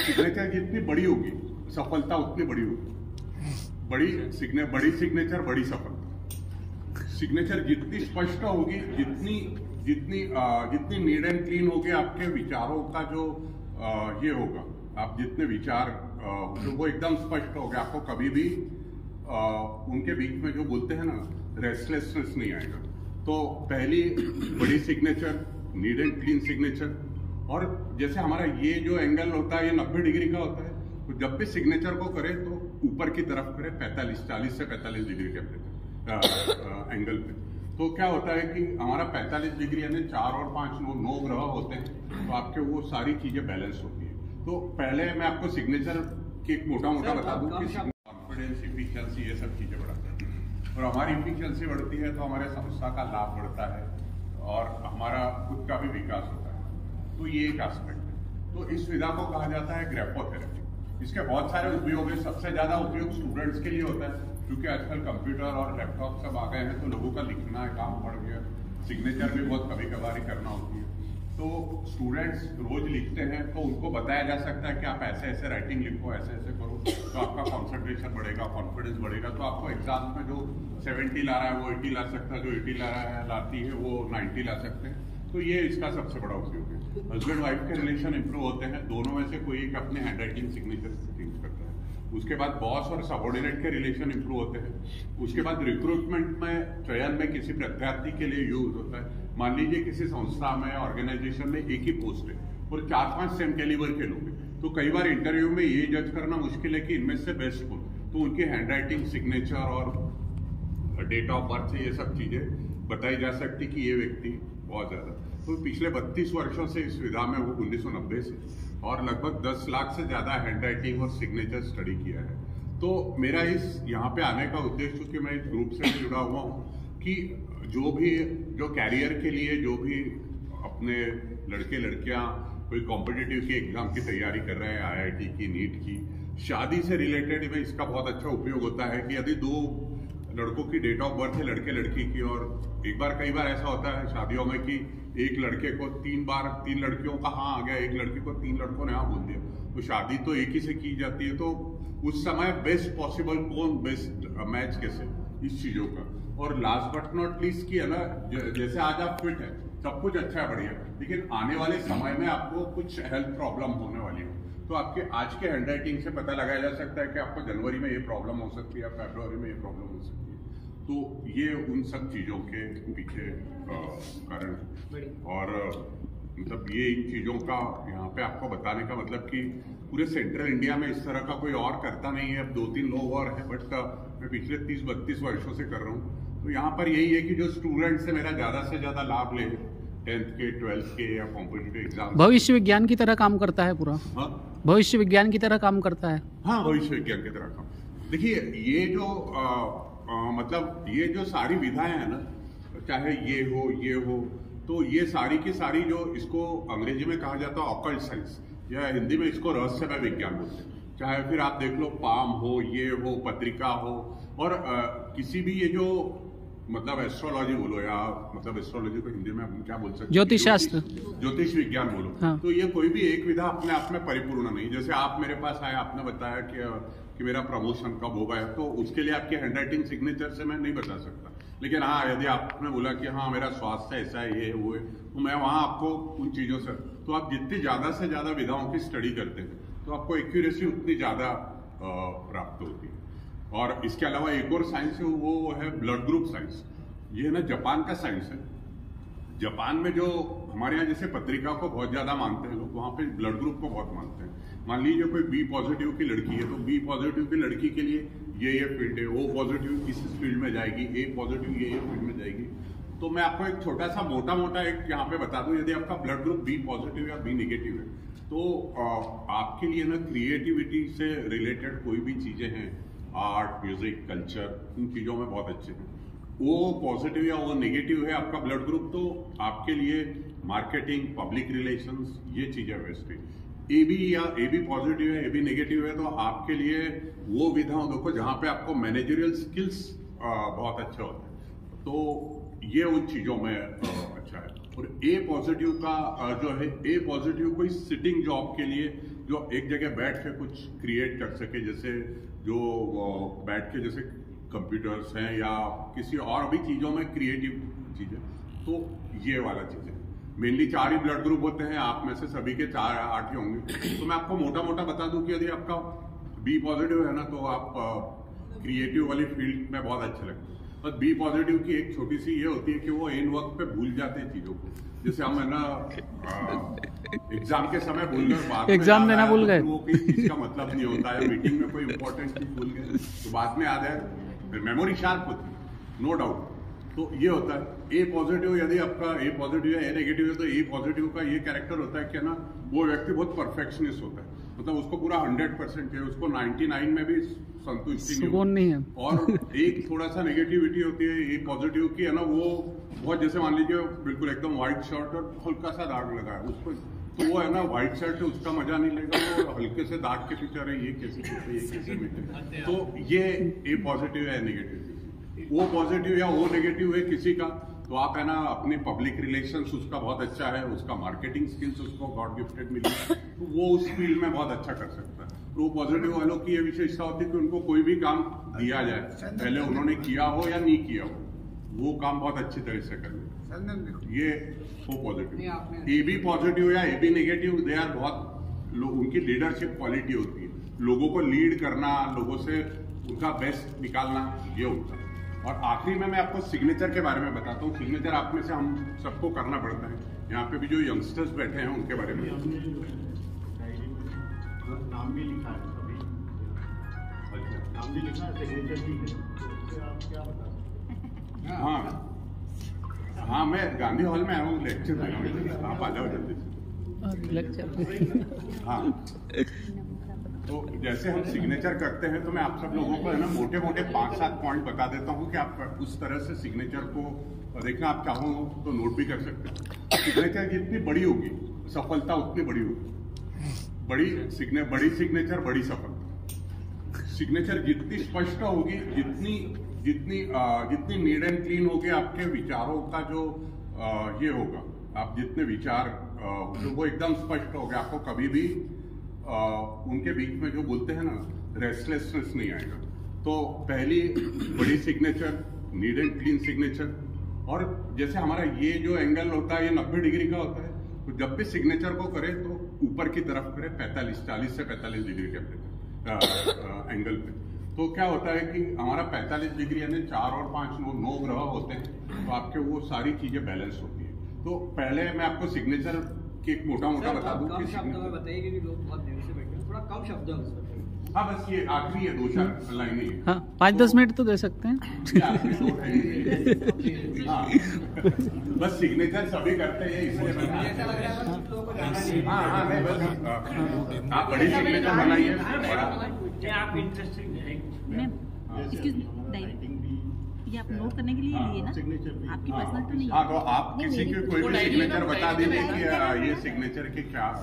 Signature जितनी बड़ी होगी सफलता उतनी बड़ी होगी। बड़ी सिग्नेचर बड़ी सफलता। सिग्नेचर जितनी स्पष्ट होगी, जितनी नीट एंड क्लीन होगी, आपके विचारों का जो ये होगा, आप जितने विचार वो एकदम स्पष्ट हो गया, आपको कभी भी उनके बीच में जो बोलते हैं ना रेस्टलेसनेस नहीं आएगा। तो पहली बड़ी signature, neat and clean signature. और जैसे हमारा ये जो एंगल होता है ये 90 डिग्री का होता है, तो जब भी सिग्नेचर को करें तो ऊपर की तरफ करें 40 से 45 डिग्री के एंगल पे। तो क्या होता है कि हमारा 45 डिग्री यानी 4 और 5 9 ग्रह होते हैं, तो आपके वो सारी चीजें बैलेंस होती है। तो पहले मैं आपको सिग्नेचर की मोटा बता दूं कि कॉन्फिडेंस, इफिशियंसी, ये सब चीजें बढ़ाते हैं। और हमारी इफिशियंसी बढ़ती है तो हमारे संस्था का लाभ बढ़ता है और हमारा खुद का भी विकास होता है। तो ये एक एस्पेक्ट है। तो इस विधा को कहा जाता है ग्रेपोथेरेपी। इसके बहुत सारे उपयोग है। सबसे ज्यादा उपयोग स्टूडेंट्स के लिए होता है, क्योंकि आजकल कंप्यूटर और लैपटॉप सब आ गए हैं, तो लोगों का लिखना है काम बढ़ गया, सिग्नेचर भी बहुत कभी कभार ही करना होती है। तो स्टूडेंट्स रोज लिखते हैं, तो उनको बताया जा सकता है कि आप ऐसे ऐसे राइटिंग लिखो, ऐसे ऐसे करो, तो आपका कॉन्सेंट्रेशन बढ़ेगा, कॉन्फिडेंस बढ़ेगा। तो आपको एग्जाम्स में जो 70 ला रहा है वो 80 ला सकता है, जो 80 ला रहा है लाती है वो 90 ला सकते हैं। तो ये इसका सबसे बड़ा उपयोग है। हस्बैंड वाइफ के रिलेशन इंप्रूव होते हैं, दोनों में से कोई एक अपने हैंडराइटिंग सिग्नेचर चेंज करता है। उसके बाद बॉस और सबऑर्डिनेट के रिलेशन इंप्रूव होते हैं। उसके बाद रिक्रूटमेंट में, चयन में किसी प्रत्यार्थी के लिए यूज होता है। मान लीजिए किसी संस्था में, ऑर्गेनाइजेशन में एक ही पोस्ट है और 4-5 सेम कैलिबर के लोग हैं, तो कई बार इंटरव्यू में ये जज करना मुश्किल है कि इनमें से बेस्ट कौन। तो उनकी हैंडराइटिंग, सिग्नेचर और डेट ऑफ बर्थ से ये सब चीजें बताई जा सकती कि ये व्यक्ति बहुत ज्यादा। तो पिछले 32 वर्षों से इस विधा में, वो 1990 से, और लगभग 10 लाख से ज्यादा हैंडराइटिंग और सिग्नेचर स्टडी किया है। तो मेरा इस यहाँ पे आने का उद्देश्य, कि मैं इस ग्रुप से जुड़ा हुआ हूँ, कि जो कैरियर के लिए जो भी अपने लड़के लड़कियां कोई कॉम्पिटिटिव की एग्जाम की तैयारी कर रहे हैं, IIT की, नीट की, शादी से रिलेटेड में इसका बहुत अच्छा उपयोग होता है। कि यदि 2 लड़कों की डेट ऑफ बर्थ है, लड़के लड़की की, और कई बार ऐसा होता है शादियों में कि एक लड़के को 3 लड़कियों का हाँ आ गया, एक लड़की को 3 लड़कों ने हाँ बोल दिया, तो शादी तो एक ही से की जाती है। तो उस समय बेस्ट पॉसिबल कौन, बेस्ट मैच कैसे, इस चीजों का। और लास्ट बट नॉट लीस्ट की है ना, जैसे आज आप फिट है, सब कुछ अच्छा है, बढ़िया, लेकिन आने वाले समय में आपको कुछ हेल्थ प्रॉब्लम होने वाली हो, तो आपके आज के हैंडराइटिंग से पता लगाया जा सकता है कि आपको जनवरी में ये प्रॉब्लम हो सकती है, फरवरी में ये प्रॉब्लम हो सकती है। तो ये उन सब चीजों के पीछे कारण। और मतलब ये इन चीजों का यहाँ पे आपको बताने का मतलब कि पूरे सेंट्रल इंडिया में इस तरह का कोई और करता नहीं है। अब 2-3 लोग और हैं, बट मैं पिछले 30-32 वर्षों से कर रहा हूँ। तो यहाँ पर यही है कि जो स्टूडेंट्स से मेरा ज्यादा से ज्यादा लाभ ले, 10th के, 12th के या कॉम्पिटिटिव एग्जाम। भविष्य विज्ञान की तरह काम करता है पूरा। हाँ, भविष्य विज्ञान की तरह काम करता है। हाँ, भविष्य विज्ञान की तरह काम। देखिए ये जो मतलब ये जो सारी विधाएं हैं ना, चाहे ये हो, तो ये सारी की सारी जो इसको अंग्रेजी में कहा जाता है ऑकल्ट साइंस, या हिंदी में इसको रहस्यमय विज्ञान बोलते हैं। चाहे फिर आप देख लो पाम हो, ये हो, पत्रिका हो, और किसी भी ये जो मतलब एस्ट्रोलॉजी बोलो, या मतलब एस्ट्रोलॉजी को हिंदी में हम क्या बोल सकते हैं, ज्योतिष शास्त्र, ज्योतिष विज्ञान बोलो। हाँ। तो ये कोई भी एक विधा अपने आप में परिपूर्ण नहीं। जैसे आप मेरे पास आए, आपने बताया कि मेरा प्रमोशन कब होगा, तो उसके लिए आपके हैंडराइटिंग सिग्नेचर से मैं नहीं बता सकता। लेकिन हाँ, यदि आपने बोला कि हाँ मेरा स्वास्थ्य ऐसा है, ये हुए, तो मैं वहाँ आपको उन चीजों से, तो आप जितनी ज्यादा से ज्यादा विधाओं की स्टडी करते हैं, तो आपको एक्यूरेसी उतनी ज्यादा प्राप्त होती है। और इसके अलावा एक और साइंस है, वो है ब्लड ग्रुप साइंस। ये ना जापान का साइंस है। जापान में जो हमारे यहाँ जैसे पत्रिका को बहुत ज्यादा मानते हैं लोग, वहाँ पे ब्लड ग्रुप को बहुत मानते हैं। मान लीजिए कोई B पॉजिटिव की लड़की है, तो B पॉजिटिव की लड़की के लिए ये फील्ड है, O पॉजिटिव इस फील्ड में जाएगी, A पॉजिटिव ये फील्ड में जाएगी। तो मैं आपको एक छोटा सा मोटा एक यहाँ पे बता दूं, यदि आपका ब्लड ग्रुप B पॉजिटिव या B नेगेटिव है, तो आपके लिए ना क्रिएटिविटी से रिलेटेड कोई भी चीजें हैं, आर्ट, म्यूजिक, कल्चर, उन चीजों में बहुत अच्छे हैं। वो पॉजिटिव या वो नेगेटिव है आपका ब्लड ग्रुप, तो आपके लिए मार्केटिंग, पब्लिक रिलेशंस, ये चीजें बेस्ट है। AB पॉजिटिव है, AB नेगेटिव है, तो आपके लिए वो विधाओं देखो जहां पे आपको मैनेजरियल स्किल्स बहुत अच्छे होते हैं, तो ये उन चीजों में अच्छा है। और A पॉजिटिव का जो है, A पॉजिटिव कोई सिटिंग जॉब के लिए जो एक जगह बैठ के कुछ क्रिएट कर सके, जैसे जो बैठ के जैसे कंप्यूटर्स हैं या किसी और भी चीज़ों में क्रिएटिव चीज़ें, तो ये वाला चीज़ है। मेनली 4 ही ब्लड ग्रुप होते हैं, आप में से सभी के 4-8 ही होंगे। तो मैं आपको मोटा मोटा बता दूं कि यदि आपका बी पॉजिटिव है ना, तो आप क्रिएटिव वाली फील्ड में बहुत अच्छे लगते हैं। बस बी पॉजिटिव की एक छोटी सी ये होती है कि वो इन वक्त पे भूल जाते हैं चीज़ों को। जैसे हम है ना एग्जाम के समय भूल गए, बाद में एग्जाम देना भूल गए, वो किसी चीज़ का मतलब नहीं होता है। मीटिंग में कोई इंपॉर्टेंट चीज़ भूल गए तो बाद में याद है, मेमोरी शार्प होती है, नो डाउट। तो ये होता है ए पॉजिटिव। यदि आपका ए पॉजिटिव है, ए नेगेटिव है, तो ए पॉजिटिव का ये कैरेक्टर होता है कि ना वो व्यक्ति बहुत परफेक्शनिस्ट होता है, मतलब उसको पूरा 100% है, उसको 99 में भी संतुष्टि नहीं है। और एक थोड़ा सा नेगेटिविटी होती है ए पॉजिटिव की, है ना, वो बहुत, जैसे मान लीजिए बिल्कुल एकदम व्हाइट शर्ट और हल्का सा दाग लगा है उस पर, तो वो है ना व्हाइट शर्ट है, उसका मजा नहीं लेगा, वो हल्के से दाग के पीछे रहे, ये कैसे मिटे। तो ये ए पॉजिटिव है, नेगेटिव। वो पॉजिटिव या वो नेगेटिव है किसी का, तो आप है ना अपनी पब्लिक रिलेशंस उसका बहुत अच्छा है, उसका मार्केटिंग स्किल्स उसको गॉड गिफ्टेड मिली, तो वो उस फील्ड में बहुत अच्छा कर सकता है। तो पॉजिटिव वालों की ये विशेषता होती है कि उनको कोई भी काम दिया जाए, पहले उन्होंने किया हो या नहीं किया हो, वो काम बहुत अच्छी तरह से कर ले। ये वो पॉजिटिव। ए बी पॉजिटिव या A B negative, they are बहुत उनकी लीडरशिप क्वालिटी होती है, लोगों को लीड करना, लोगों से उनका बेस्ट निकालना, ये होता है। और आखिरी में मैं आपको सिग्नेचर के बारे में बताता हूँ। सिग्नेचर आप में से हम सबको करना पड़ता है, यहाँ पे भी जो यंगस्टर्स बैठे हैं उनके बारे में नाम भी लिखा है, अभी नाम भी लिखा है, सिग्नेचर भी है, तो आप क्या बता? हाँ, मैं गांधी हॉल में आया हूँ लेक्चर देने, आप आ जाओ जल्दी से लेक्चर। हाँ, तो जैसे हम सिग्नेचर करते हैं, तो मैं आप सब लोगों को है ना मोटे मोटे 5-7 पॉइंट बता देता हूँ कि आप उस तरह से सिग्नेचर को देखना, आप चाहो तो नोट भी कर सकते हैं। सिग्नेचर जितनी बड़ी होगी, सफलता उतनी बड़ी होगी। बड़ी सिग्नेचर बड़ी सफलता। सिग्नेचर जितनी स्पष्ट होगी, जितनी नीट एंड क्लीन होगी, आपके विचारों का जो ये होगा, आप जितने विचार वो एकदम स्पष्ट हो गए, आपको कभी भी उनके बीच में जो बोलते हैं ना रेस्टलेसनेस नहीं आएगा। तो पहली बड़ी signature, neat and clean signature. और जैसे हमारा ये जो एंगल होता है, ये 90 डिग्री का होता है, तो जब भी सिग्नेचर को करें तो ऊपर की तरफ करें, 40 से 45 डिग्री के एंगल पे। तो क्या होता है कि हमारा 45 डिग्री यानी 4 और 5 9 ग्रह होते हैं, तो आपके वो सारी चीजें बैलेंस होती है। तो पहले मैं आपको सिग्नेचर कि एक मोटा बता दूं कि बताइए, क्योंकि लोग बहुत देर से बैठे हैं, थोड़ा कम शब्द है। हाँ, बस ये आखिरी है, 2-4 लाइन ही है। हाँ, 5-10 मिनट तो दे सकते हैं। हाँ, बस सिग्नेचर सभी करते हैं, इसलिए हाँ, नहीं बस आप बड़ी सिग्नेचर बनाइए। आप इंटरेस्टिंग ये आप नोट करने के लिए लिए ना, आपकी पर्सनल तो नहीं। हाँ, तो आप किसी की कोई भी सिग्नेचर बता दीजिए कि ये सिग्नेचर की क्या है।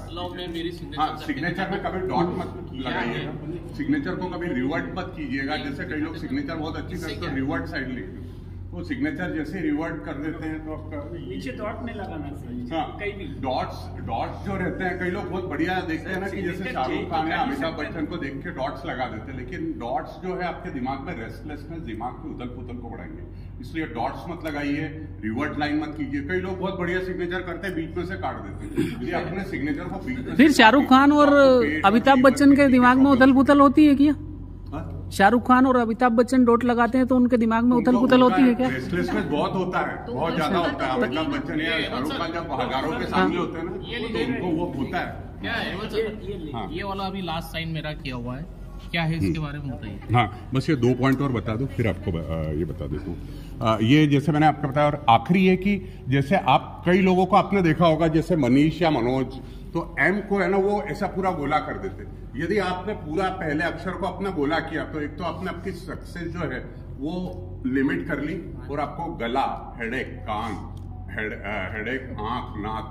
हाँ, सिग्नेचर में कभी डॉट मत लगाइएगा, सिग्नेचर को कभी रिवर्ट मत कीजिएगा। जैसे कई लोग सिग्नेचर बहुत अच्छी करते हैं, रिवर्ट साइड लिखते हैं, तो सिग्नेचर जैसे रिवर्ट कर देते हैं तो आपका नीचे डॉट नहीं लगाना। हाँ, कई भी डॉट्स जो रहते हैं, कई लोग बहुत बढ़िया देखते हैं ना कि जैसे शाहरुख खान या अमिताभ बच्चन को देख के डॉट्स लगा देते हैं, लेकिन डॉट्स जो है आपके दिमाग में रेस्टलेसनेस, दिमाग के उथल पुथल को बढ़ाएंगे, इसलिए डॉट्स मत लगाइए, रिवर्ट लाइन मत कीजिए। कई लोग बहुत बढ़िया सिग्नेचर करते हैं, बीच में से काट देते हैं, इसलिए अपने सिग्नेचर को बीच में। फिर शाहरुख खान और अमिताभ बच्चन के दिमाग में उथल पुथल होती है क्या? शाहरुख खान और अमिताभ बच्चन डॉट लगाते हैं तो उनके दिमाग में उथल पुथल होती है क्या? रेस्टलेसनेस बहुत होता है, बहुत ज्यादा होता है। अमिताभ बच्चन या शाहरुख खान जब हजारों के सामने होते हैं ना, तो उनको वो होता है। क्या है ये वाला अभी लास्ट साइन मेरा किया हुआ है, क्या है इसके बारे में बताइए। हाँ, बस ये 2 पॉइंट और बता दो, फिर आपको ये बता देता हूँ। ये जैसे मैंने आपको बताया, और आखिरी ये कि जैसे आप कई लोगों को आपने देखा होगा, जैसे मनीष या मनोज, तो एम को है ना वो ऐसा पूरा गोला कर देते। यदि आपने पूरा पहले अक्षर को अपना गोला किया, तो एक तो आपने आपकी सक्सेस जो है वो लिमिट कर ली, और आपको गला, हेडेक, कान, हेडेक, आंख, नाक,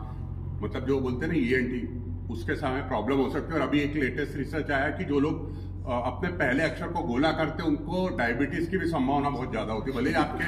मतलब जो बोलते हैं ना ENT, उसके सामने प्रॉब्लम हो सकती है। और अभी एक लेटेस्ट रिसर्च आया कि जो लोग अपने पहले अक्षर को गोला करते हैं, उनको डायबिटीज की भी संभावना बहुत ज्यादा होती है। भले ही आपके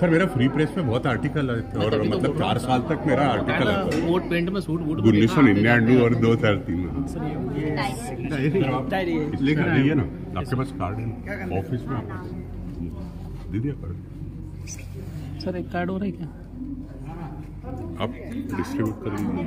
खैर मेरा फ्री प्रेस में बहुत आर्टिकल है और मतलब 4 साल तक मेरा आर्टिकल है। कोट पेंट में सूट बूट 1999 और 2003 में। डायरी है ना आपके पास कार्ड है ना ऑफिस में दे दिया कार्ड। सर एक कार्ड हो रहा है क्या आप डिस्ट्रीब्यूट करेंगे।